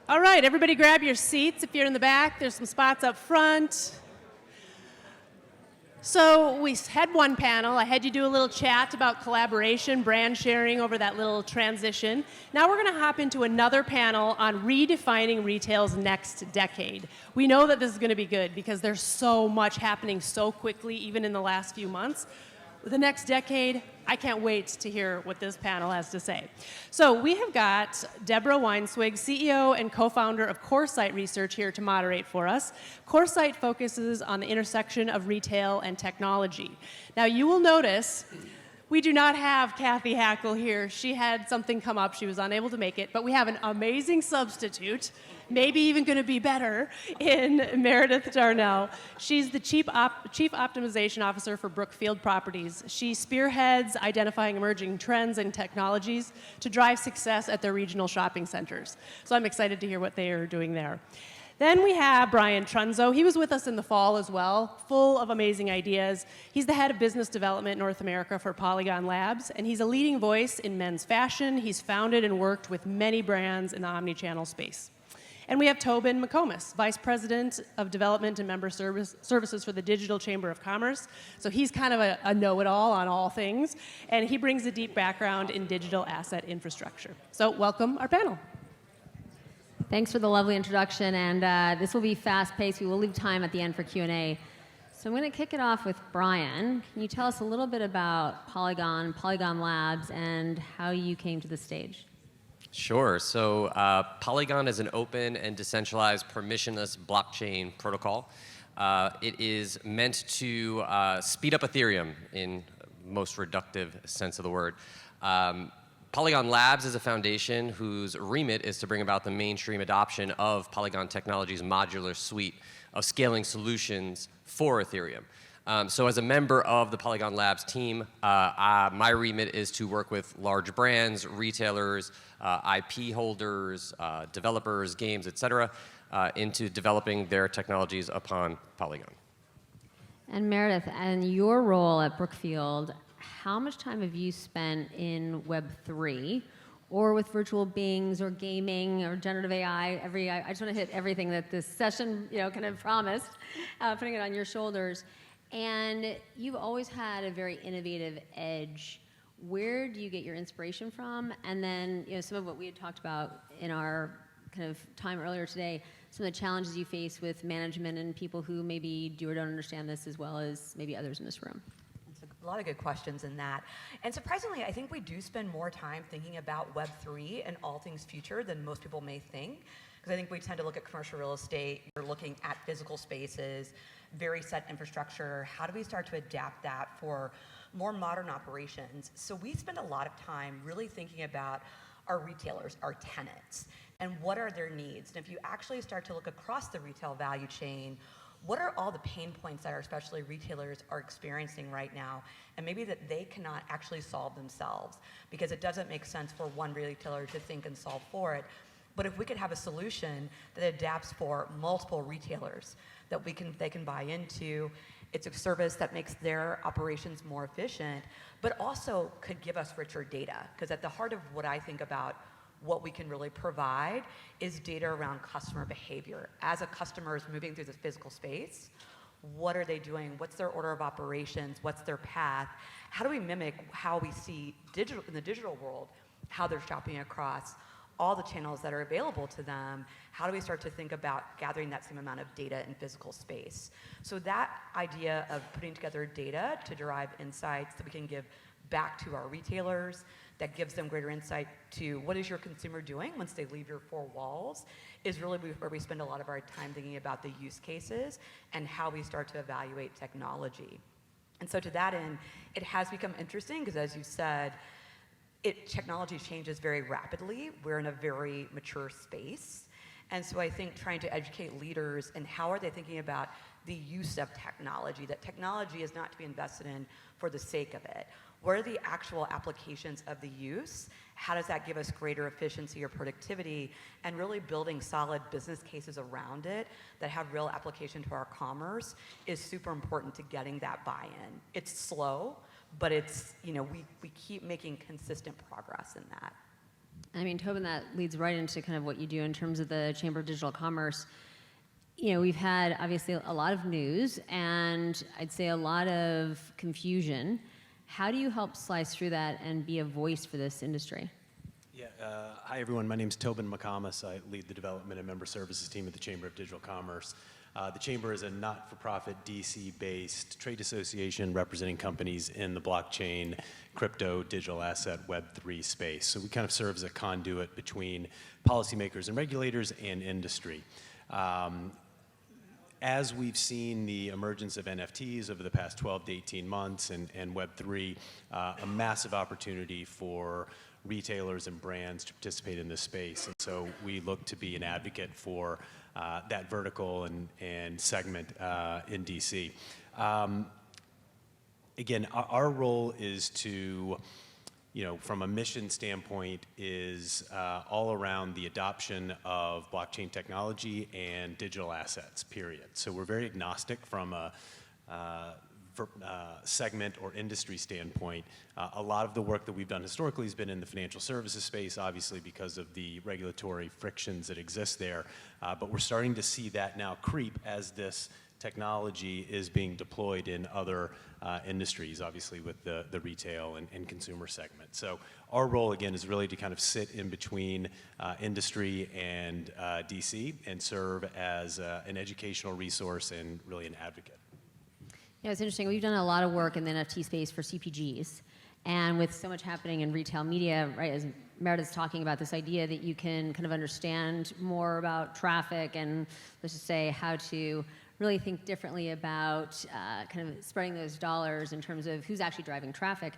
All right, everybody grab your seats. If you're in the back, there's some spots up front. So we had one panel. I had you do a little chat about collaboration, brand sharing over that little transition. Now we're going to hop into another panel on redefining retail's next decade. We know that this is going to be good because there's so much happening so quickly, even in the last few months. The next decade, I can't wait to hear what this panel has to say. So we have got Deborah Weinswig, CEO and co-founder of Coresight Research, here to moderate for us. Coresight focuses on the intersection of retail and technology. Now you will notice we do not have Cathy Hackl here. She had something come up. She was unable to make it, but we have an amazing substitute, maybe even going to be better, in Meredith Darnell. She's the Chief Optimization Officer for Brookfield Properties. She spearheads identifying emerging trends and technologies to drive success at their regional shopping centers. So I'm excited to hear what they are doing there. Then we have Brian Trunzo. He was with us in the fall as well, full of amazing ideas. He's the head of business development North America for Polygon Labs, and he's a leading voice in men's fashion. He's founded and worked with many brands in the omni-channel space. And we have Tobin McComas, Vice President of Development and Member Services for the Digital Chamber of Commerce. So he's kind of a know-it-all on all things, and he brings a deep background in digital asset infrastructure. So welcome our panel. Thanks for the lovely introduction, and this will be fast-paced. We will leave time at the end for Q&A. So I'm going to kick it off with Brian. Can you tell us a little bit about Polygon, Polygon Labs, and how you came to the stage? Sure. So Polygon is an open and decentralized permissionless blockchain protocol. It is meant to speed up Ethereum in most reductive sense of the word. Polygon Labs is a foundation whose remit is to bring about the mainstream adoption of Polygon Technology's modular suite of scaling solutions for Ethereum. So as a member of the Polygon Labs team, my remit is to work with large brands, retailers, IP holders, developers, games, et cetera, into developing their technologies upon Polygon. And Meredith, and your role at Brookfield, how much time have you spent in Web3 or with virtual beings or gaming or generative AI? I just want to hit everything that this session kind of promised, putting it on your shoulders. And you've always had a very innovative edge. Where do you get your inspiration from? And then some of what we had talked about in our kind of time earlier today, some of the challenges you face with management and people who maybe do or don't understand this as well as maybe others in this room. A lot of good questions in that. And surprisingly, I think we do spend more time thinking about Web3 and all things future than most people may think. Because I think we tend to look at commercial real estate, we're looking at physical spaces, very set infrastructure. How do we start to adapt that for more modern operations? So we spend a lot of time really thinking about our retailers, our tenants, and what are their needs. And if you actually start to look across the retail value chain, what are all the pain points that our especially retailers are experiencing right now, and maybe that they cannot actually solve themselves, because it doesn't make sense for one retailer to think and solve for it. But if we could have a solution that adapts for multiple retailers that they can buy into, it's a service that makes their operations more efficient, but also could give us richer data. Because at the heart of what I think about what we can really provide is data around customer behavior. As a customer is moving through the physical space, what are they doing? What's their order of operations? What's their path? How do we mimic how we see in the digital world, how they're shopping across all the channels that are available to them? How do we start to think about gathering that same amount of data in physical space? So that idea of putting together data to derive insights that we can give back to our retailers, that gives them greater insight to what is your consumer doing once they leave your four walls, is really where we spend a lot of our time thinking about the use cases and how we start to evaluate technology. And so to that end, it has become interesting because, as you said, technology changes very rapidly. We're in a very mature space. And so I think trying to educate leaders in how are they thinking about the use of technology, that technology is not to be invested in for the sake of it. What are the actual applications of the use? How does that give us greater efficiency or productivity? And really building solid business cases around it that have real application to our commerce is super important to getting that buy-in. It's slow, but it's, we keep making consistent progress in that. I mean, Tobin, that leads right into kind of what you do in terms of the Chamber of Digital Commerce. You know, we've had obviously a lot of news and I'd say a lot of confusion. How do you help slice through that and be a voice for this industry? Yeah, hi everyone, my name is Tobin McComas. I lead the development and member services team at the Chamber of Digital Commerce. The Chamber is a not-for-profit DC-based trade association representing companies in the blockchain, crypto, digital asset, Web3 space. So we kind of serve as a conduit between policymakers and regulators and industry. As we've seen the emergence of NFTs over the past 12 to 18 months and Web3, a massive opportunity for retailers and brands to participate in this space. And so we look to be an advocate for that vertical and segment in DC. Again, our role is to, you know, from a mission standpoint, is all around the adoption of blockchain technology and digital assets, period. So we're very agnostic from a segment or industry standpoint. A lot of the work that we've done historically has been in the financial services space, obviously because of the regulatory frictions that exist there. But we're starting to see that now creep as this technology is being deployed in other industries, obviously with the retail and consumer segment. So our role, again, is really to kind of sit in between industry and DC and serve as an educational resource and really an advocate. Yeah, it's interesting. We've done a lot of work in the NFT space for CPGs. And with so much happening in retail media, right, as Meredith's talking about this idea that you can kind of understand more about traffic and, let's just say, how to really think differently about kind of spreading those dollars in terms of who's actually driving traffic.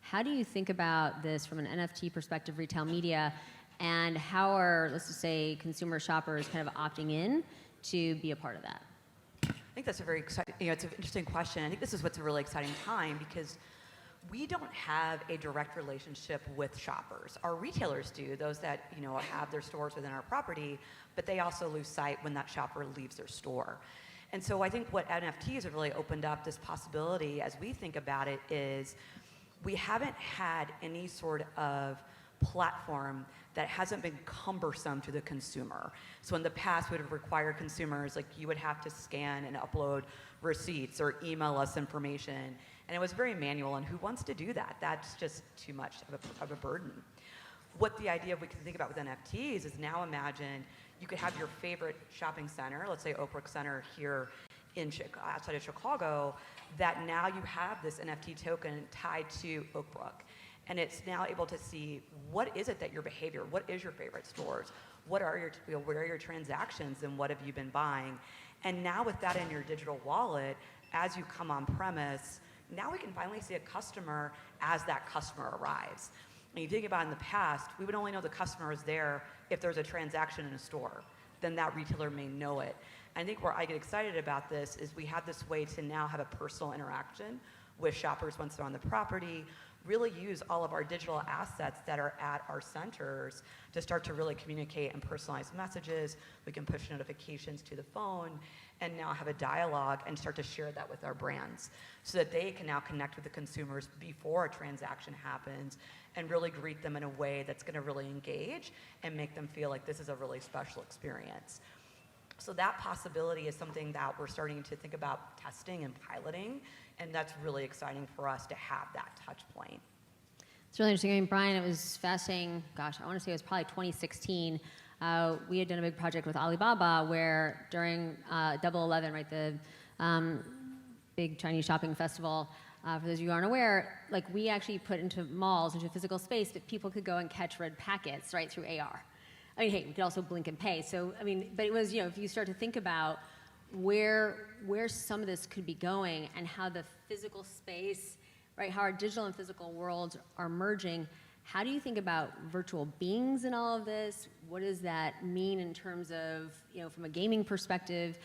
How do you think about this from an NFT perspective, retail media, and how are, let's just say, consumer shoppers kind of opting in to be a part of that? I think that's a very exciting, it's an interesting question. I think this is what's a really exciting time because we don't have a direct relationship with shoppers. Our retailers do, those that, have their stores within our property, but they also lose sight when that shopper leaves their store. And so I think what NFTs have really opened up this possibility as we think about it is we haven't had any sort of platform that hasn't been cumbersome to the consumer. So in the past, we would have required consumers, like you would have to scan and upload receipts or email us information. And it was very manual, and who wants to do that? That's just too much of a burden. What the idea we can think about with NFTs is now imagine you could have your favorite shopping center, let's say Oak Brook Center here outside of Chicago, that now you have this NFT token tied to Oak Brook. And it's now able to see what is it that your behavior, what is your favorite stores, what are where are your transactions and what have you been buying? And now with that in your digital wallet, as you come on premise, now we can finally see a customer as that customer arrives. And you think about in the past, we would only know the customer is there if there's a transaction in a store. Then that retailer may know it. And I think where I get excited about this is we have this way to now have a personal interaction with shoppers once they're on the property, really use all of our digital assets that are at our centers to start to really communicate and personalize messages. We can push notifications to the phone and now have a dialogue and start to share that with our brands so that they can now connect with the consumers before a transaction happens and really greet them in a way that's going to really engage and make them feel like this is a really special experience. So that possibility is something that we're starting to think about testing and piloting, and that's really exciting for us to have that touch point. It's really interesting. I mean, Brian, it was fascinating. Gosh, I want to say it was probably 2016. We had done a big project with Alibaba where during Double 11, right, the big Chinese shopping festival, for those of you who aren't aware, like we actually put into malls, into physical space, that people could go and catch red packets right through AR. I mean, hey, we could also blink and pay. So, I mean, but it was, if you start to think about where some of this could be going and how the physical space, right, how our digital and physical worlds are merging, how do you think about virtual beings in all of this? What does that mean in terms of, from a gaming perspective?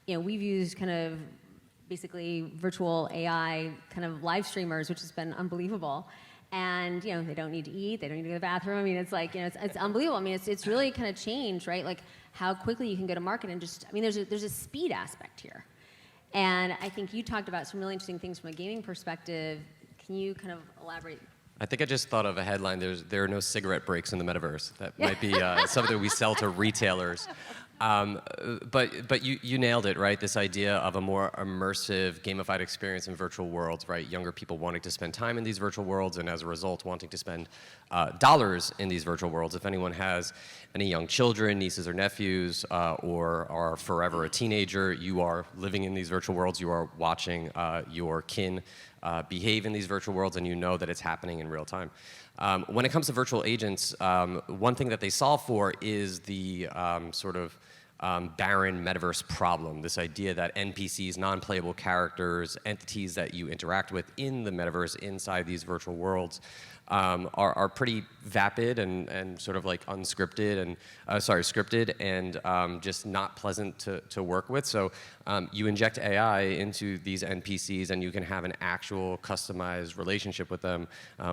We've used kind of basically virtual AI kind of live streamers, which has been unbelievable. And, they don't need to eat, they don't need to go to the bathroom. I mean, it's like, it's unbelievable. I mean, it's really kind of changed, right? Like how quickly you can go to market and just, I mean, there's a speed aspect here. And I think you talked about some really interesting things from a gaming perspective. Can you kind of elaborate I think I just thought of a headline. There are no cigarette breaks in the metaverse. That might be something we sell to retailers. But you nailed it, right? This idea of a more immersive, gamified experience in virtual worlds, right? Younger people wanting to spend time in these virtual worlds, and as a result, wanting to spend dollars in these virtual worlds. If anyone has any young children, nieces or nephews, or are forever a teenager, you are living in these virtual worlds. You are watching your kin behave in these virtual worlds, and you know that it's happening in real time. When it comes to virtual agents, one thing that they solve for is the sort of barren metaverse problem, this idea that NPCs, non-playable characters, entities that you interact with in the metaverse inside these virtual worlds are pretty vapid and sort of like unscripted and, scripted and just not pleasant to work with. So you inject AI into these NPCs and you can have an actual customized relationship with them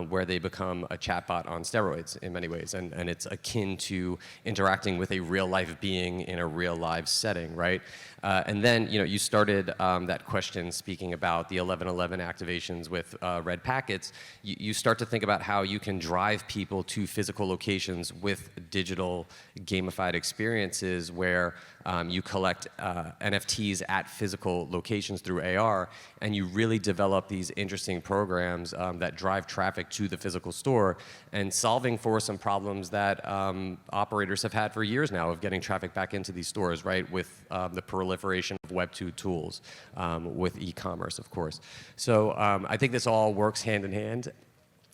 where they become a chatbot on steroids in many ways. And it's akin to interacting with a real life being in a real live setting, right? And then, you started that question speaking about the 1111 activations with red packets. You start to think about how you can drive people to physical locations with digital gamified experiences where you collect NFTs at physical locations through AR, and you really develop these interesting programs that drive traffic to the physical store and solving for some problems that operators have had for years now of getting traffic back into these stores, right, with the proliferation of Web2 tools, with e-commerce, of course. So I think this all works hand in hand,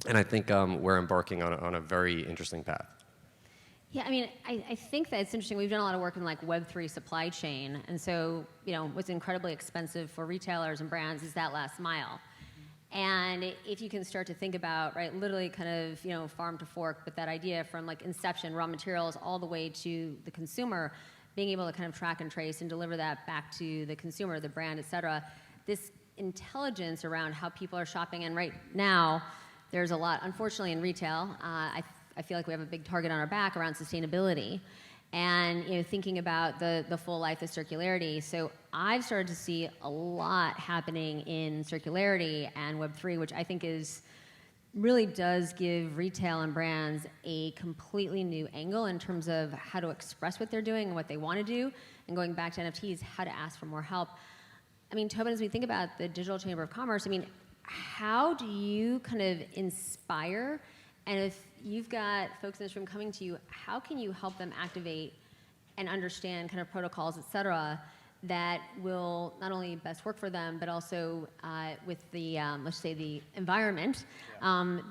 and I think we're embarking on a very interesting path. Yeah, I mean, I think that it's interesting. We've done a lot of work in like Web3 supply chain, and so what's incredibly expensive for retailers and brands is that last mile. And if you can start to think about, right, literally kind of farm to fork, but that idea from like inception, raw materials, all the way to the consumer, being able to kind of track and trace and deliver that back to the consumer, the brand, et cetera. This intelligence around how people are shopping, and right now, there's a lot, unfortunately, in retail. I feel like we have a big target on our back around sustainability and thinking about the full life of circularity. So I've started to see a lot happening in circularity and Web3, which I think really does give retail and brands a completely new angle in terms of how to express what they're doing and what they want to do. And going back to NFTs, how to ask for more help. I mean, Tobin, as we think about the Digital Chamber of Commerce, I mean, how do you kind of inspire? And if you've got folks in this room coming to you, how can you help them activate and understand kind of protocols, et cetera, that will not only best work for them, but also with the, let's say, the environment,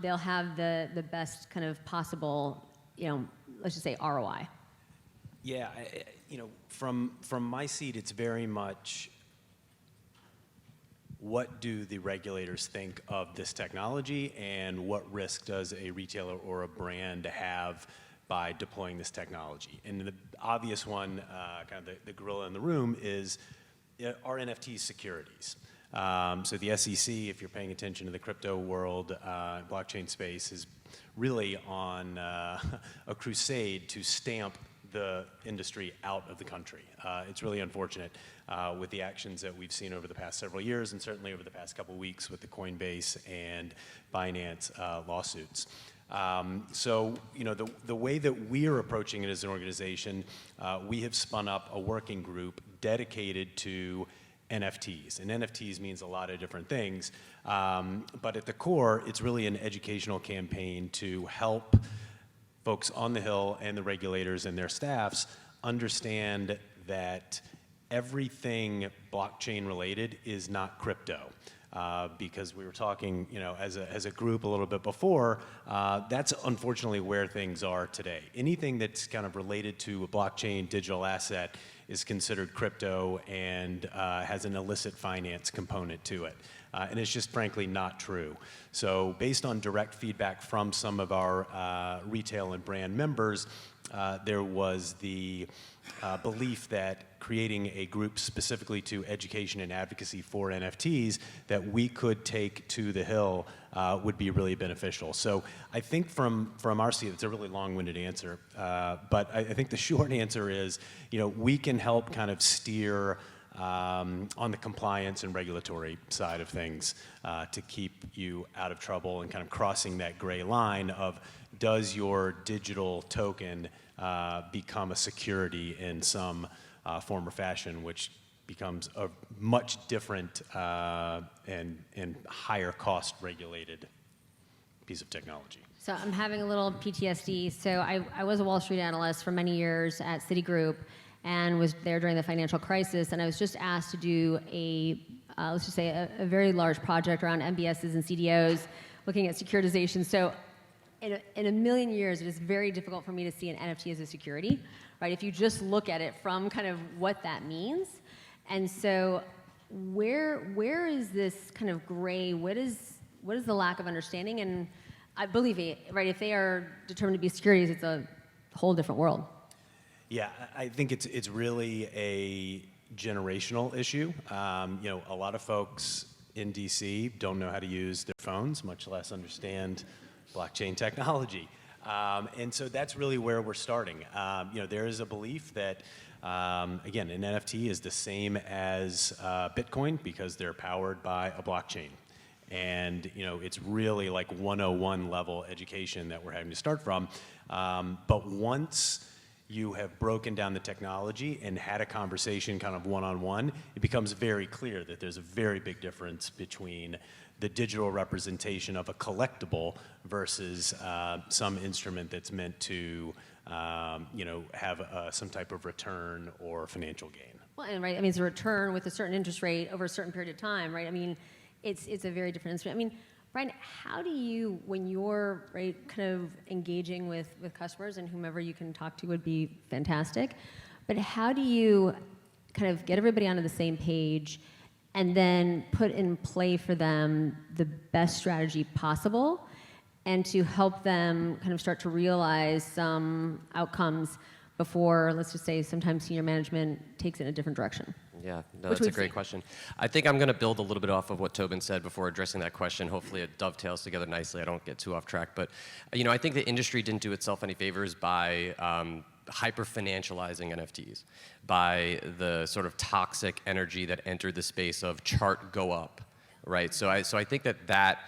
they'll have the best kind of possible, let's just say ROI. Yeah, from my seat, it's very much, what do the regulators think of this technology, and what risk does a retailer or a brand have by deploying this technology? And the obvious one, kind of the gorilla in the room, is are NFTs securities? So the SEC, if you're paying attention to the crypto world, blockchain space, is really on a crusade to stamp the industry out of the country. It's really unfortunate with the actions that we've seen over the past several years, and certainly over the past couple of weeks with the Coinbase and Binance lawsuits. So, the way that we are approaching it as an organization, we have spun up a working group dedicated to NFTs. And NFTs means a lot of different things, but at the core, it's really an educational campaign to help folks on the Hill and the regulators and their staffs understand that everything blockchain related is not crypto. Because we were talking, as a group a little bit before, that's unfortunately where things are today. Anything that's kind of related to a blockchain digital asset is considered crypto and has an illicit finance component to it. And it's just frankly not true. So based on direct feedback from some of our retail and brand members, there was the belief that creating a group specifically to education and advocacy for NFTs that we could take to the Hill would be really beneficial. So I think from our seat, it's a really long-winded answer, but I think the short answer is, we can help kind of steer on the compliance and regulatory side of things to keep you out of trouble and kind of crossing that gray line of, does your digital token become a security in some form or fashion, which becomes a much different and higher cost regulated piece of technology. So I'm having a little PTSD. So I was a Wall Street analyst for many years at Citigroup and was there during the financial crisis. And I was just asked to do let's just say a very large project around MBSs and CDOs looking at securitization. So in a million years, it is very difficult for me to see an NFT as a security, right? If you just look at it from kind of what that means. And so where is this kind of gray? What is the lack of understanding? And I believe it, right? If they are determined to be securities, it's a whole different world. Yeah, I think it's really a generational issue. A lot of folks in DC don't know how to use their phones, much less understand blockchain technology. And so that's really where we're starting. There is a belief that, again, an NFT is the same as Bitcoin because they're powered by a blockchain. And it's really like 101 level education that we're having to start from. But once you have broken down the technology and had a conversation kind of one-on-one, it becomes very clear that there's a very big difference between the digital representation of a collectible versus some instrument that's meant to have some type of return or financial gain. Well, and right, I mean, it's a return with a certain interest rate over a certain period of time, right? I mean, it's a very different instrument. I mean, Brian, how do you, when you're kind of engaging with customers, and whomever you can talk to would be fantastic, but how do you kind of get everybody onto the same page and then put in play for them the best strategy possible and to help them kind of start to realize some outcomes before, let's just say, sometimes senior management takes it in a different direction? Yeah, no, that's a great question. I think I'm going to build a little bit off of what Tobin said before addressing that question. Hopefully it dovetails together nicely. I don't get too off track. But, I think the industry didn't do itself any favors by hyper-financializing NFTs, by the sort of toxic energy that entered the space of chart go up, right? So I think that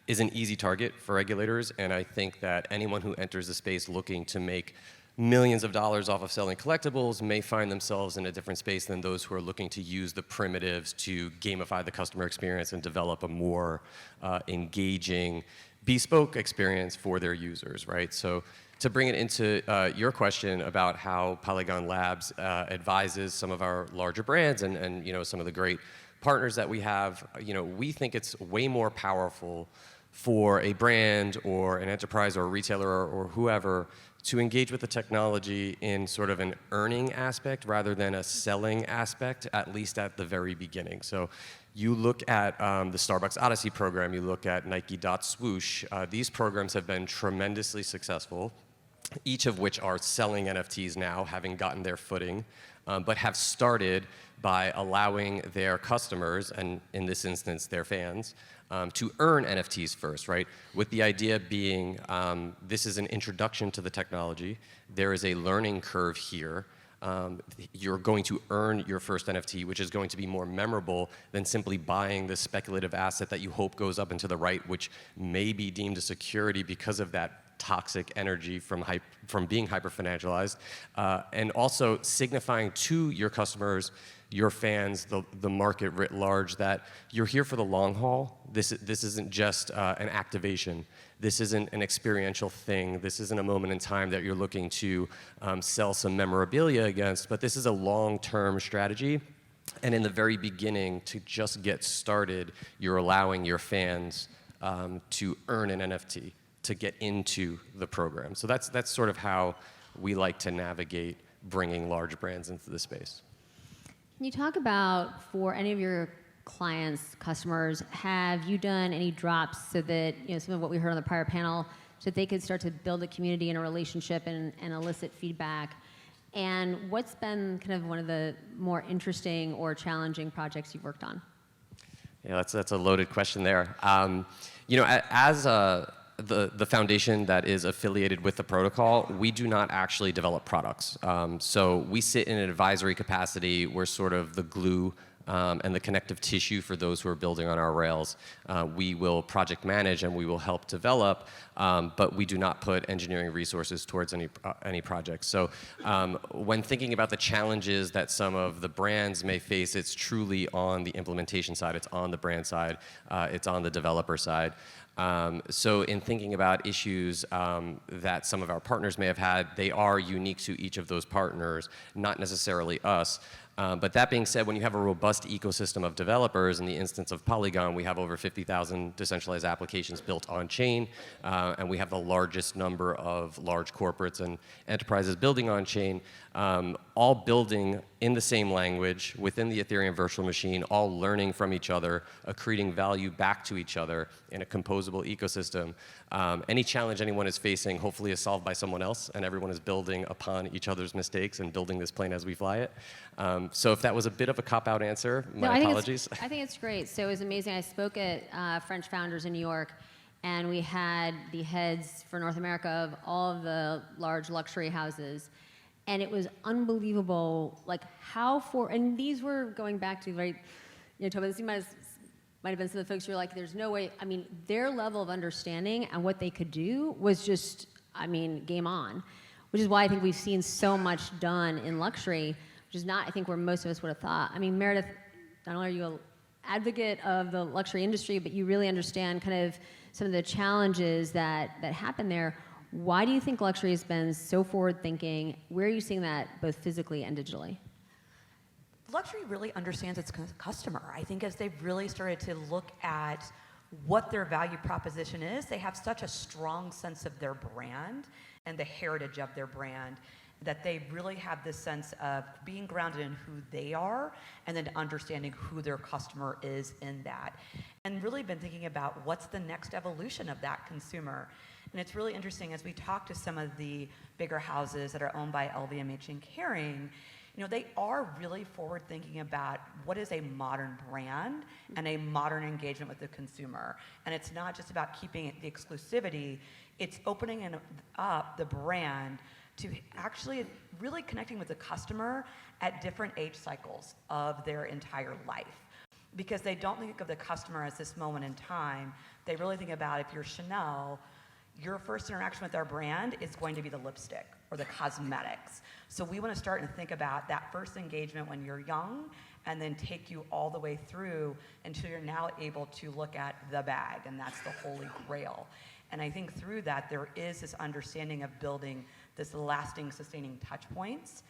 is an easy target for regulators, and I think that anyone who enters the space looking to make millions of dollars off of selling collectibles may find themselves in a different space than those who are looking to use the primitives to gamify the customer experience and develop a more engaging, bespoke experience for their users, right? So to bring it into your question about how Polygon Labs advises some of our larger brands and some of the great partners that we have, we think it's way more powerful for a brand or an enterprise or a retailer or whoever to engage with the technology in sort of an earning aspect rather than a selling aspect, at least at the very beginning. So you look at the Starbucks Odyssey program, you look at Nike.Swoosh, these programs have been tremendously successful, each of which are selling NFTs now, having gotten their footing, but have started by allowing their customers, and in this instance, their fans, to earn NFTs first, right? With the idea being, this is an introduction to the technology. There is a learning curve here. You're going to earn your first NFT, which is going to be more memorable than simply buying the speculative asset that you hope goes up and to the right, which may be deemed a security because of that toxic energy from being hyper-financialized, and also signifying to your customers, your fans, the market writ large, that you're here for the long haul. This isn't just an activation. This isn't an experiential thing. This isn't a moment in time that you're looking to sell some memorabilia against, but this is a long-term strategy. And in the very beginning, to just get started, you're allowing your fans to earn an NFT, to get into the program. So that's sort of how we like to navigate bringing large brands into the space. Can you talk about, for any of your clients, customers, have you done any drops so that, some of what we heard on the prior panel, so that they could start to build a community and a relationship and elicit feedback? And what's been kind of one of the more interesting or challenging projects you've worked on? Yeah, that's a loaded question there. As the foundation that is affiliated with the protocol, we do not actually develop products. So we sit in an advisory capacity. We're sort of the glue and the connective tissue for those who are building on our rails. We will project manage and we will help develop, but we do not put engineering resources towards any projects. So when thinking about the challenges that some of the brands may face, it's truly on the implementation side, it's on the brand side, it's on the developer side. So in thinking about issues that some of our partners may have had, they are unique to each of those partners, not necessarily us. But that being said, when you have a robust ecosystem of developers, in the instance of Polygon, we have over 50,000 decentralized applications built on chain, and we have the largest number of large corporates and enterprises building on chain, all building in the same language within the Ethereum virtual machine, all learning from each other, accreting value back to each other in a composable ecosystem. Any challenge anyone is facing hopefully is solved by someone else, and everyone is building upon each other's mistakes and building this plane as we fly it. So if that was a bit of a cop-out answer, my apologies. I think it's great. So it was amazing. I spoke at French Founders in New York, and we had the heads for North America of all of the large luxury houses. And it was unbelievable, like and these were going back to, right, Tobin, this might have been some of the folks who were like, there's no way, I mean, their level of understanding and what they could do was just, I mean, game on, which is why I think we've seen so much done in luxury, which is not, I think, where most of us would have thought. I mean, Meredith, not only are you an advocate of the luxury industry, but you really understand kind of some of the challenges that happen there. Why do you think luxury has been so forward-thinking? Where are you seeing that both physically and digitally? Luxury really understands its customer. I think as they've really started to look at what their value proposition is, they have such a strong sense of their brand and the heritage of their brand that they really have this sense of being grounded in who they are and then understanding who their customer is in that. And really been thinking about what's the next evolution of that consumer. And it's really interesting as we talk to some of the bigger houses that are owned by LVMH and Kering, they are really forward thinking about what is a modern brand and a modern engagement with the consumer. And it's not just about keeping the exclusivity, it's opening up the brand to actually really connecting with the customer at different age cycles of their entire life. Because they don't think of the customer as this moment in time. They really think about, if you're Chanel, your first interaction with our brand is going to be the lipstick or the cosmetics. So we want to start and think about that first engagement when you're young and then take you all the way through until you're now able to look at the bag, and that's the holy grail. And I think through that, there is this understanding of building this lasting, sustaining touch points,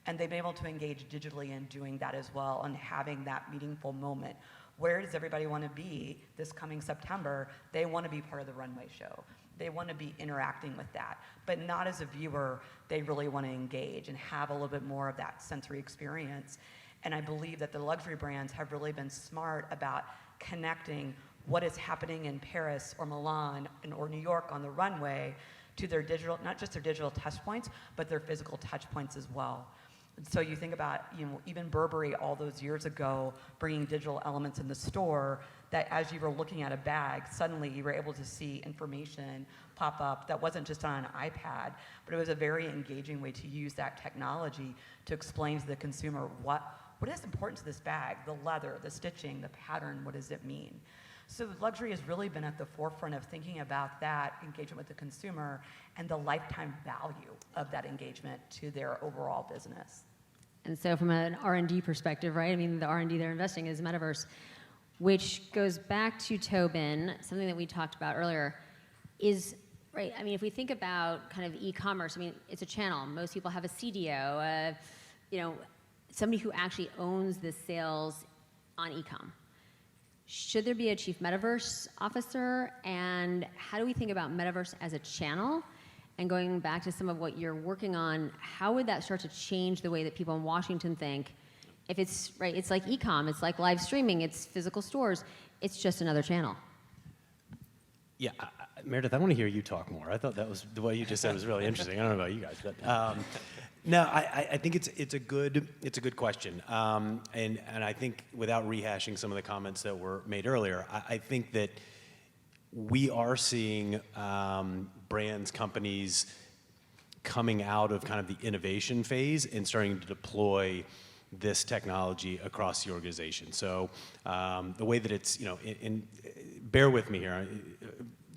and they've been able to engage digitally in doing that as well and having that meaningful moment. Where does everybody want to be this coming September? They want to be part of the runway show. They want to be interacting with that, but not as a viewer. They really want to engage and have a little bit more of that sensory experience. And I believe that the luxury brands have really been smart about connecting what is happening in Paris or Milan or New York on the runway to their digital, not just their digital touch points, but their physical touch points as well. So you think about, even Burberry all those years ago, bringing digital elements in the store, that as you were looking at a bag, suddenly you were able to see information pop up that wasn't just on an iPad, but it was a very engaging way to use that technology to explain to the consumer what is important to this bag, the leather, the stitching, the pattern, what does it mean? So luxury has really been at the forefront of thinking about that engagement with the consumer and the lifetime value of that engagement to their overall business. And so from an R&D perspective, right, I mean, the R&D they're investing is Metaverse, which goes back to Tobin, something that we talked about earlier, is, right, I mean, if we think about kind of e-commerce, I mean, it's a channel. Most people have a CDO, somebody who actually owns the sales on e-com. Should there be a chief metaverse officer? And how do we think about metaverse as a channel? And going back to some of what you're working on, how would that start to change the way that people in Washington think? If it's, right, it's like e-com, it's like live streaming, it's physical stores, it's just another channel. Yeah, Meredith, I want to hear you talk more. I thought that was, the way you just said was really interesting. I don't know about you guys, but no, I think it's a good question, and I think without rehashing some of the comments that were made earlier, I think that we are seeing brands, companies coming out of kind of the innovation phase and starting to deploy this technology across the organization. So the way that it's, bear with me here,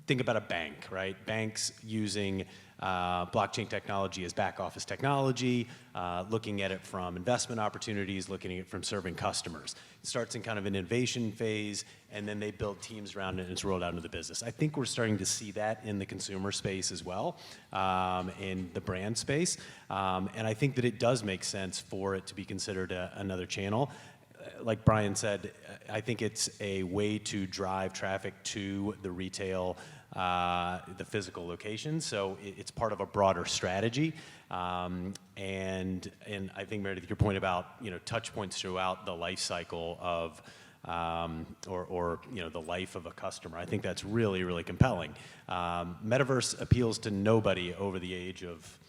think about a bank, right? Banks using blockchain technology as back office technology, looking at it from investment opportunities, looking at it from serving customers. It starts in kind of an innovation phase, and then they build teams around it, and it's rolled out into the business. I think we're starting to see that in the consumer space as well, in the brand space. And I think that it does make sense for it to be considered another channel. Like Brian said, I think it's a way to drive traffic to the retail, the physical locations. So it's part of a broader strategy. And I think, Meredith, your point about touch points throughout the life cycle of or the life of a customer, I think that's really, really compelling. Metaverse appeals to nobody over the age of,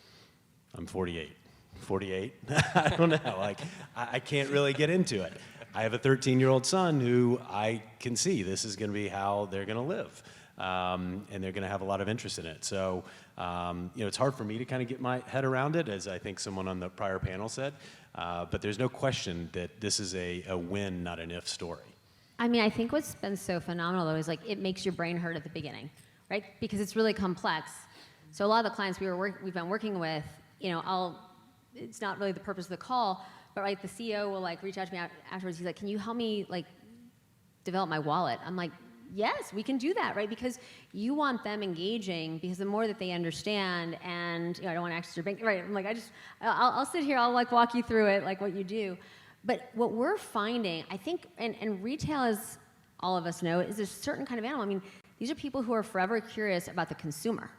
I'm 48. 48? I don't know. Like, I can't really get into it. I have a 13-year-old son who I can see this is going to be how they're going to live. And they're going to have a lot of interest in it. So, it's hard for me to kind of get my head around it, as I think someone on the prior panel said. But there's no question that this is a win, not an if story. I mean, I think what's been so phenomenal, though, is like it makes your brain hurt at the beginning, right? Because it's really complex. So a lot of the clients we've been working with, it's not really the purpose of the call, but right, the CEO will like reach out to me afterwards. He's like, "Can you help me like develop my wallet?" I'm like, yes, we can do that, right? Because you want them engaging, because the more that they understand, and I don't want to access your bank, right? I'm like, I'll sit here, I'll like walk you through it, like what you do. But what we're finding, I think, and retail, as all of us know, is a certain kind of animal. I mean, these are people who are forever curious about the consumer.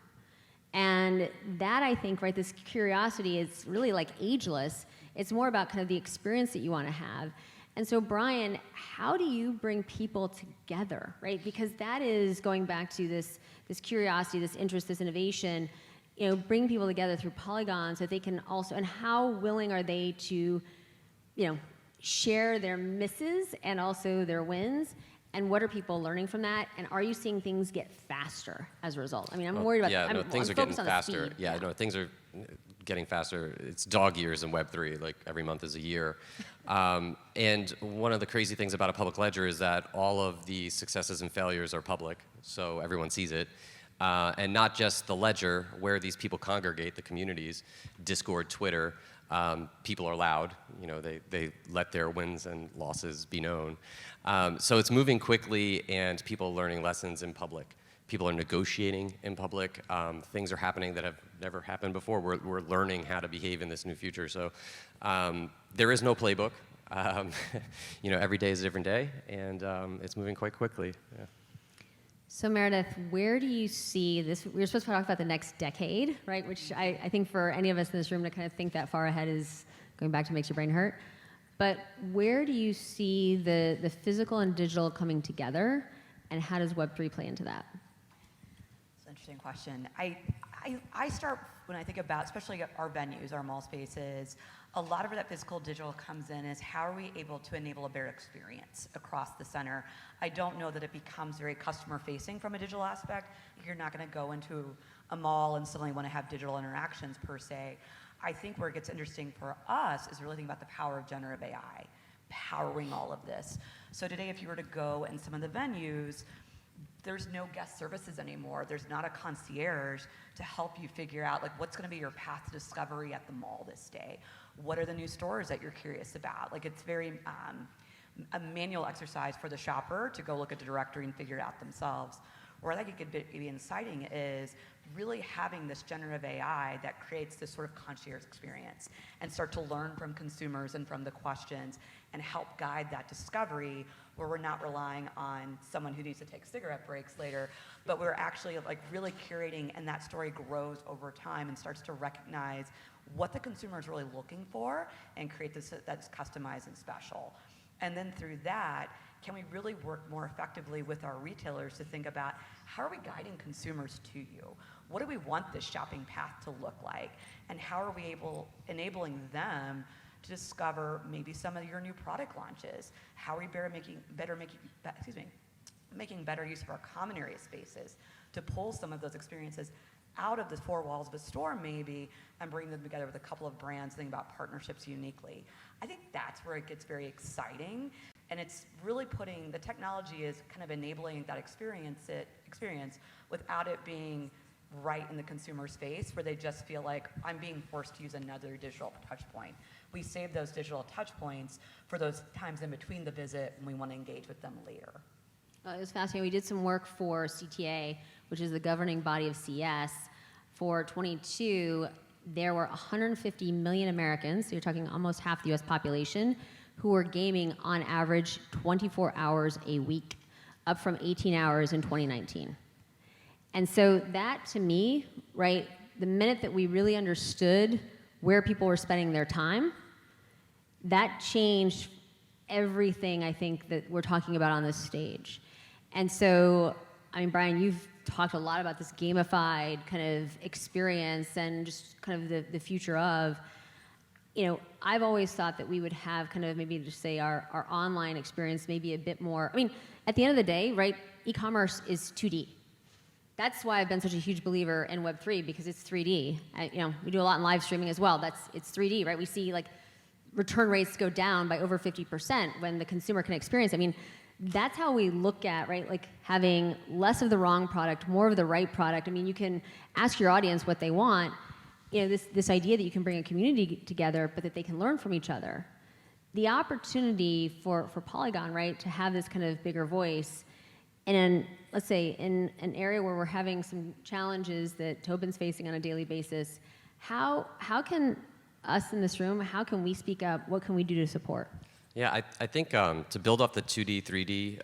And that, I think, right, this curiosity is really like ageless. It's more about kind of the experience that you want to have. And so, Brian, how do you bring people together, right? Because that is going back to this curiosity, this interest, this innovation, bring people together through Polygon so that they can also, and how willing are they to, share their misses and also their wins? And what are people learning from that? And are you seeing things get faster as a result? I mean, I'm worried about things are getting faster. Speed. Yeah, no, things are getting faster. It's dog years in Web3, like every month is a year. And one of the crazy things about a public ledger is that all of the successes and failures are public, so everyone sees it. And not just the ledger, where these people congregate, the communities, Discord, Twitter. People are loud, they let their wins and losses be known. So it's moving quickly, and people are learning lessons in public. People are negotiating in public. Things are happening that have never happened before. We're learning how to behave in this new future. So there is no playbook. Every day is a different day, and it's moving quite quickly. Yeah. So Meredith, where do you see this? We were supposed to talk about the next decade, right? Which I think for any of us in this room to kind of think that far ahead is going back to makes your brain hurt. But where do you see the physical and digital coming together, and how does Web3 play into that? It's an interesting question. I start when I think about, especially our venues, our mall spaces, a lot of where that physical digital comes in is how are we able to enable a better experience across the center. I don't know that it becomes very customer facing from a digital aspect. You're not going to go into a mall and suddenly want to have digital interactions per se. I think where it gets interesting for us is really thinking about the power of generative AI, powering all of this. So today, if you were to go in some of the venues, there's no guest services anymore. There's not a concierge to help you figure out like what's going to be your path to discovery at the mall this day. What are the new stores that you're curious about? Like it's very a manual exercise for the shopper to go look at the directory and figure it out themselves. Where I think it could be inciting is really having this generative AI that creates this sort of concierge experience and start to learn from consumers and from the questions and help guide that discovery where we're not relying on someone who needs to take cigarette breaks later, but we're actually like really curating, and that story grows over time and starts to recognize what the consumer is really looking for and create this that's customized and special. And then through that, can we really work more effectively with our retailers to think about how are we guiding consumers to you? What do we want this shopping path to look like? And how are we enabling them to discover maybe some of your new product launches? How are we better making making better use of our common area spaces to pull some of those experiences out of the four walls of a store maybe and bring them together with a couple of brands, thinking about partnerships uniquely. I think that's where it gets very exciting, and it's really putting, the technology is kind of enabling that experience without it being right in the consumer's face where they just feel like I'm being forced to use another digital touch point. We save those digital touch points for those times in between the visit when we want to engage with them later. It was fascinating. We did some work for CTA, which is the governing body of CS. For 22, there were 150 million Americans, so you're talking almost half the US population, who were gaming on average 24 hours a week, up from 18 hours in 2019. And so that, to me, right, the minute that we really understood where people were spending their time, that changed everything I think that we're talking about on this stage. And so, I mean, Brian, you've talked a lot about this gamified kind of experience and just kind of the future of, you know, I've always thought that we would have kind of maybe just say our online experience maybe a bit more, I mean, at the end of the day, right, e-commerce is 2D. That's why I've been such a huge believer in Web3, because it's 3D. You know, we do a lot in live streaming as well. It's 3D, right? We see like return rates go down by over 50% when the consumer can experience. I mean, that's how we look at, right, like having less of the wrong product, more of the right product. I mean, you can ask your audience what they want. You know, this idea that you can bring a community together, but that they can learn from each other. The opportunity for Polygon, right, to have this kind of bigger voice in, let's say, in an area where we're having some challenges that Tobin's facing on a daily basis, how can us in this room, how can we speak up? What can we do to support? Yeah, I think to build off the 2D, 3D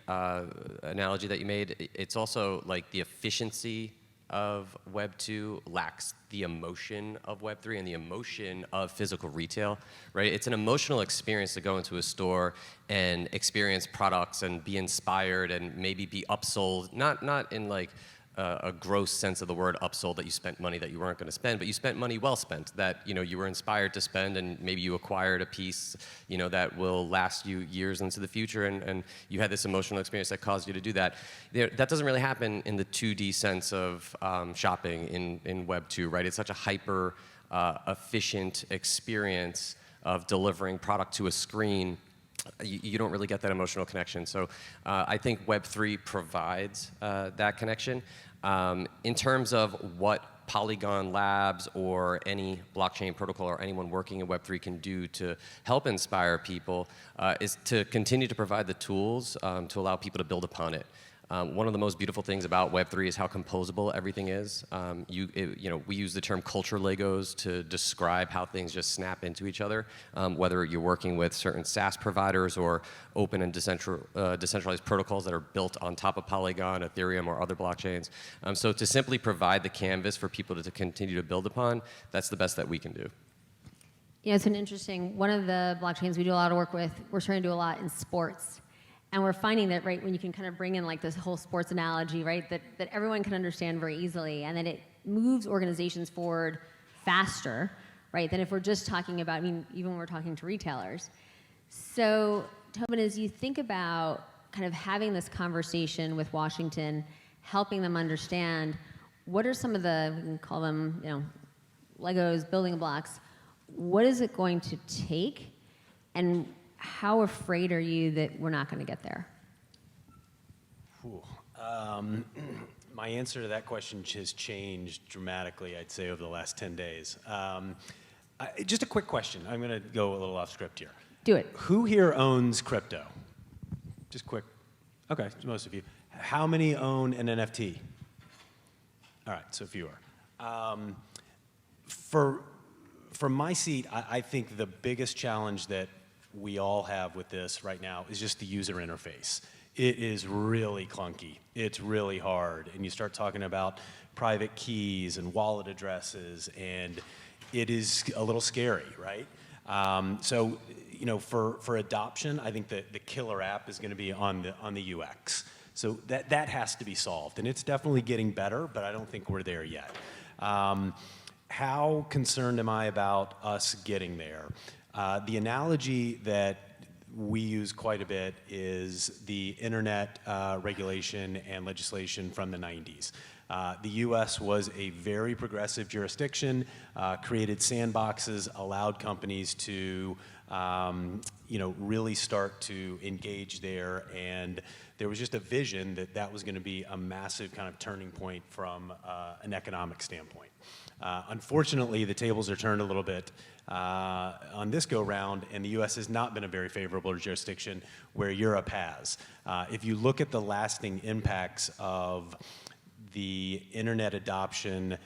analogy that you made, it's also like the efficiency of Web 2 lacks the emotion of Web 3 and the emotion of physical retail, right? It's an emotional experience to go into a store and experience products and be inspired and maybe be upsold, not in like a gross sense of the word upsold, that you spent money that you weren't going to spend, but you spent money well spent, that, you know, you were inspired to spend, and maybe you acquired a piece, you know, that will last you years into the future, and you had this emotional experience that caused you to do that. That doesn't really happen in the 2D sense of shopping in Web 2, right? It's such a hyper efficient experience of delivering product to a screen. You don't really get that emotional connection. So I think Web3 provides that connection. In terms of what Polygon Labs or any blockchain protocol or anyone working in Web3 can do to help inspire people is to continue to provide the tools to allow people to build upon it. One of the most beautiful things about Web3 is how composable everything is. You know, we use the term culture Legos to describe how things just snap into each other, whether you're working with certain SaaS providers or open and decentralized protocols that are built on top of Polygon, Ethereum, or other blockchains. So to simply provide the canvas for people to continue to build upon, that's the best that we can do. Yeah, it's an interesting, one of the blockchains we do a lot of work with, we're starting to do a lot in sports. And we're finding that, right, when you can kind of bring in like this whole sports analogy, right, that everyone can understand very easily, and that it moves organizations forward faster, right, than if we're just talking about, I mean, even when we're talking to retailers. So, Tobin, as you think about kind of having this conversation with Washington, helping them understand what are some of the, we can call them, you know, Legos, building blocks, what is it going to take, and how afraid are you that we're not going to get there? My answer to that question has changed dramatically, I'd say, over the last 10 days. Just a quick question. I'm going to go a little off script here. Do it. Who here owns crypto? Just quick. Okay, most of you. How many own an NFT? All right, so fewer. From my seat, I think the biggest challenge that we all have with this right now is just the user interface. It is really clunky. It's really hard. And you start talking about private keys and wallet addresses, and it is a little scary, right? So, you know, for adoption, I think that the killer app is going to be on the UX. So that has to be solved, and it's definitely getting better, but I don't think we're there yet. How concerned am I about us getting there? The analogy that we use quite a bit is the internet regulation and legislation from the 90s. The US was a very progressive jurisdiction, created sandboxes, allowed companies to really start to engage there, and there was just a vision that that was going to be a massive kind of turning point from an economic standpoint. Unfortunately, the tables are turned a little bit on this go-round, and the US has not been a very favorable jurisdiction where Europe has. If you look at the lasting impacts of the internet adoption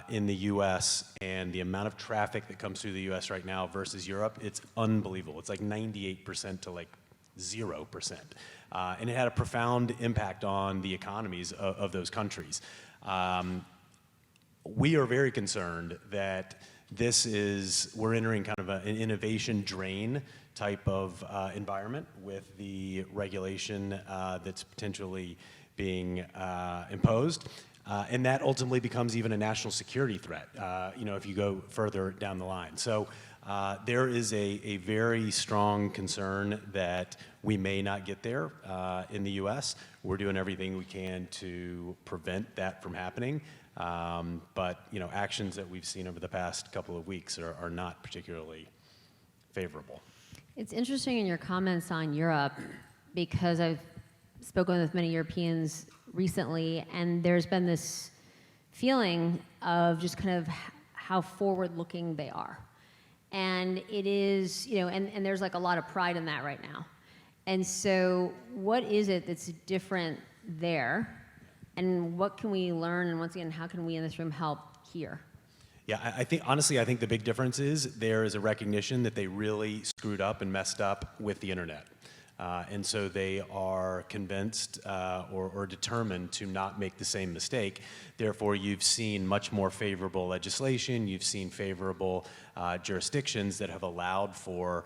in the US and the amount of traffic that comes through the US right now versus Europe, it's unbelievable. It's like 98% to like 0%. And it had a profound impact on the economies of those countries. We are very concerned that we're entering kind of an innovation drain type of environment with the regulation that's potentially being imposed. And that ultimately becomes even a national security threat, if you go further down the line. So there is a very strong concern that we may not get there in the US. We're doing everything we can to prevent that from happening. But actions that we've seen over the past couple of weeks are not particularly favorable. It's interesting in your comments on Europe, because I've spoken with many Europeans recently, and there's been this feeling of just kind of how forward-looking they are. And it is, and there's like a lot of pride in that right now. And so what is it that's different there? And what can we learn? And once again, how can we in this room help here? Yeah, I think the big difference is there is a recognition that they really screwed up and messed up with the internet. And so they are convinced or determined to not make the same mistake. Therefore, you've seen much more favorable legislation. You've seen favorable jurisdictions that have allowed for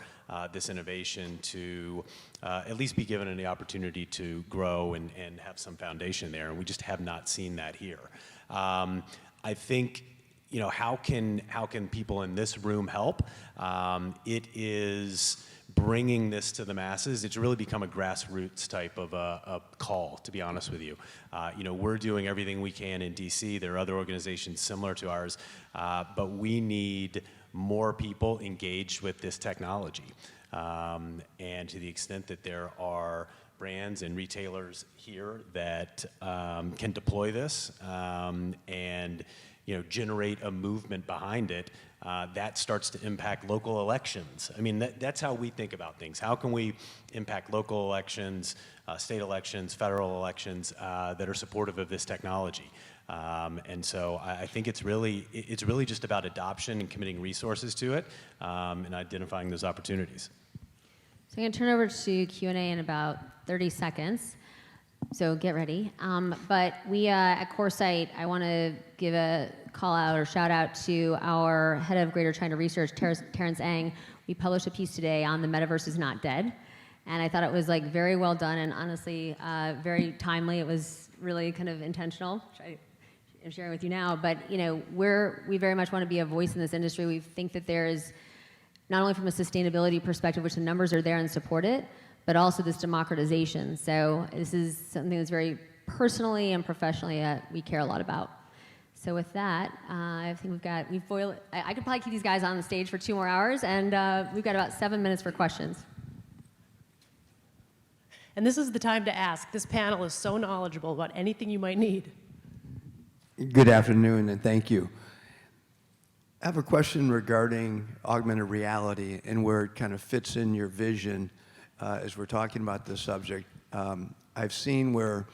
this innovation to at least be given the opportunity to grow and have some foundation there. And we just have not seen that here. I think, how can people in this room help? It is bringing this to the masses. It's really become a grassroots type of a call, to be honest with you. We're doing everything we can in DC. There are other organizations similar to ours, but we need more people engaged with this technology. And to the extent that there are brands and retailers here that can deploy this and generate a movement behind it, that starts to impact local elections. I mean, that's how we think about things. How can we impact local elections, state elections, federal elections that are supportive of this technology? And so I think it's really just about adoption and committing resources to it and identifying those opportunities. So I'm going to turn over to Q&A in about 30 seconds. So get ready. But we at Coresight, I want to give a call out or shout out to our head of Greater China Research, Terrence Ng. We published a piece today on the Metaverse is not dead. And I thought it was very well done and honestly very timely. It was really kind of intentional, which I'm sharing with you now. But we very much want to be a voice in this industry. We think that there is, not only from a sustainability perspective, which the numbers are there and support it, but also this democratization. So this is something that's very personally and professionally we care a lot about. So with that, I think I could probably keep these guys on the stage for 2 more hours, and we've got about 7 minutes for questions. And this is the time to ask. This panel is so knowledgeable about anything you might need. Good afternoon, and thank you. I have a question regarding augmented reality and where it kind of fits in your vision as we're talking about this subject. I've seen where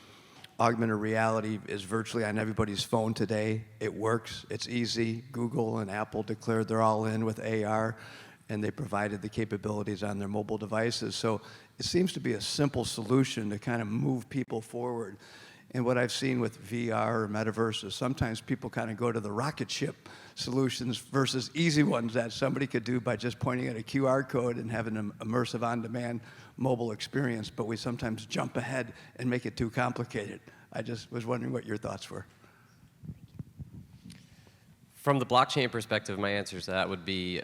augmented reality is virtually on everybody's phone today. It works, it's easy. Google and Apple declared they're all in with AR, and they provided the capabilities on their mobile devices. So it seems to be a simple solution to kind of move people forward. And what I've seen with VR or Metaverse is sometimes people kind of go to the rocket ship solutions versus easy ones that somebody could do by just pointing at a QR code and having an immersive on-demand mobile experience, but we sometimes jump ahead and make it too complicated. I just was wondering what your thoughts were. From the blockchain perspective, my answer to that would be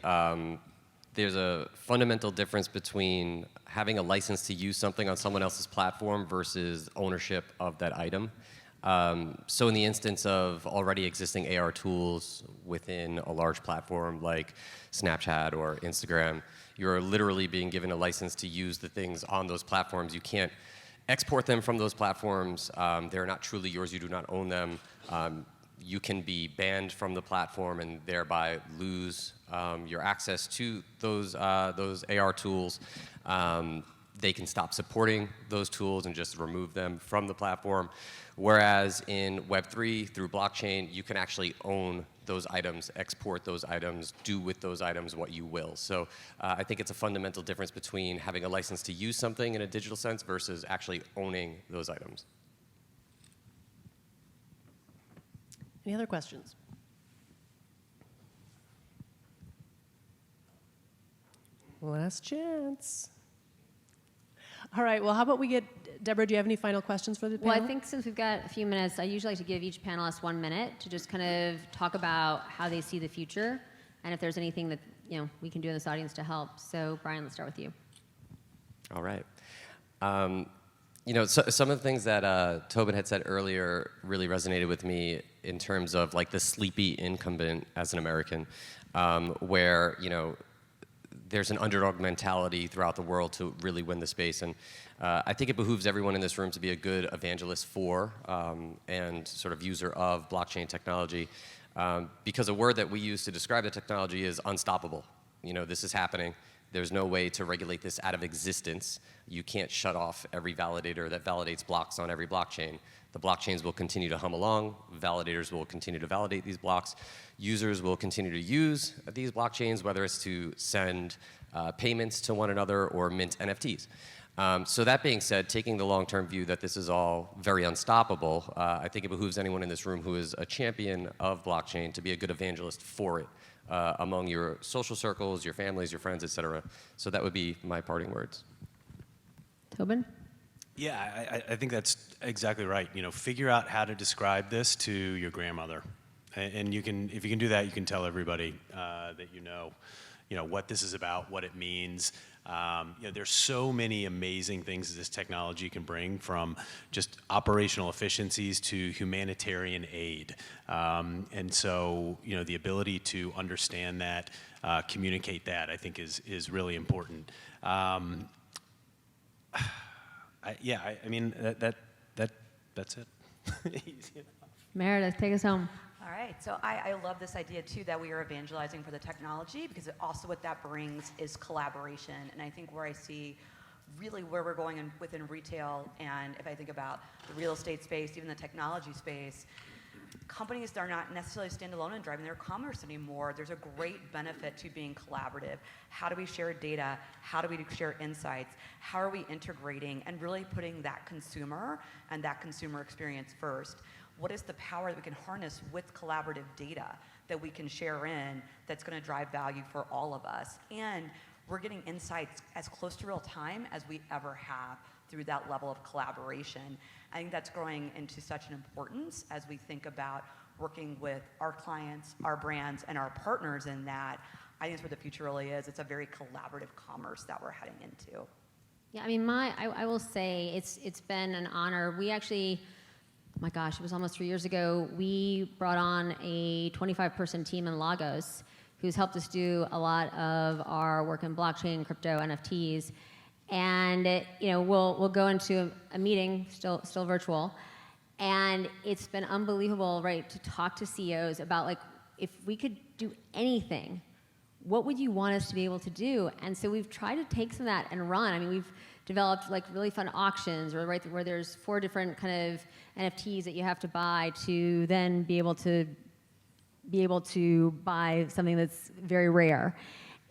there's a fundamental difference between having a license to use something on someone else's platform versus ownership of that item. So in the instance of already existing AR tools within a large platform like Snapchat or Instagram, you're literally being given a license to use the things on those platforms. You can't export them from those platforms. They're not truly yours. You do not own them. You can be banned from the platform and thereby lose your access to those AR tools. They can stop supporting those tools and just remove them from the platform. Whereas in Web3, through blockchain, you can actually own those items, export those items, do with those items what you will. So I think it's a fundamental difference between having a license to use something in a digital sense versus actually owning those items. Any other questions? Last chance. All right, well, how about we get, Deborah, do you have any final questions for the panel? Well, I think since we've got a few minutes, I usually like to give each panelist 1 minute to just kind of talk about how they see the future and if there's anything that we can do in this audience to help. So, Brian, let's start with you. All right. So, some of the things that Tobin had said earlier really resonated with me in terms of like the sleepy incumbent as an American, where there's an underdog mentality throughout the world to really win the space. And I think it behooves everyone in this room to be a good evangelist for and sort of user of blockchain technology, because a word that we use to describe the technology is unstoppable. This is happening. There's no way to regulate this out of existence. You can't shut off every validator that validates blocks on every blockchain. The blockchains will continue to hum along. Validators will continue to validate these blocks. Users will continue to use these blockchains, whether it's to send payments to one another or mint NFTs. So that being said, taking the long-term view that this is all very unstoppable, I think it behooves anyone in this room who is a champion of blockchain to be a good evangelist for it among your social circles, your families, your friends, et cetera. So that would be my parting words. Tobin? Yeah, I think that's exactly right. Figure out how to describe this to your grandmother, and if you can do that, you can tell everybody that you know what this is about, what it means. There's so many amazing things that this technology can bring, from just operational efficiencies to humanitarian aid, and so the ability to understand that, communicate that, I think is really important. That's it. Meredith, take us home. All right, so I love this idea too that we are evangelizing for the technology, because also what that brings is collaboration. And I think where I see really where we're going within retail, and if I think about the real estate space, even the technology space, companies that are not necessarily standalone and driving their commerce anymore, there's a great benefit to being collaborative. How do we share data? How do we share insights? How are we integrating and really putting that consumer and that consumer experience first? What is the power that we can harness with collaborative data that we can share in that's going to drive value for all of us? And we're getting insights as close to real time as we ever have through that level of collaboration. I think that's growing into such an importance as we think about working with our clients, our brands, and our partners in that. I think that's where the future really is. It's a very collaborative commerce that we're heading into. Yeah, I mean, I will say it's been an honor. We actually, my gosh, it was almost 3 years ago, we brought on a 25-person team in Lagos who's helped us do a lot of our work in blockchain, crypto, NFTs. And we'll go into a meeting, still virtual, and it's been unbelievable, right, to talk to CEOs about, like, if we could do anything, what would you want us to be able to do? And so we've tried to take some of that and run. I mean, we've developed like really fun auctions, where there's 4 different kind of NFTs that you have to buy to then be able to buy something that's very rare.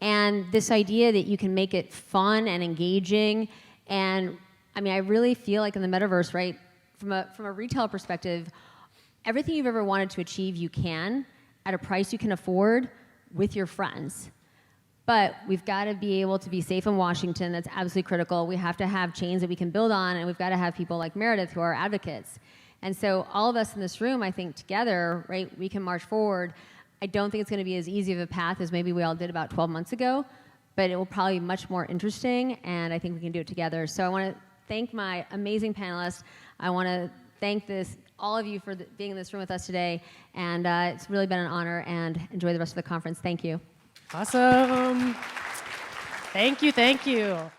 And this idea that you can make it fun and engaging, and I mean, I really feel like in the metaverse, right, from a retail perspective, everything you've ever wanted to achieve, you can at a price you can afford with your friends. But we've got to be able to be safe in Washington. That's absolutely critical. We have to have chains that we can build on, and we've got to have people like Meredith who are advocates. And so all of us in this room, I think together, right, we can march forward. I don't think it's going to be as easy of a path as maybe we all did about 12 months ago, but it will probably be much more interesting, and I think we can do it together. So I want to thank my amazing panelists. I want to thank all of you for being in this room with us today, and it's really been an honor, and enjoy the rest of the conference. Thank you. Awesome. Thank you, thank you.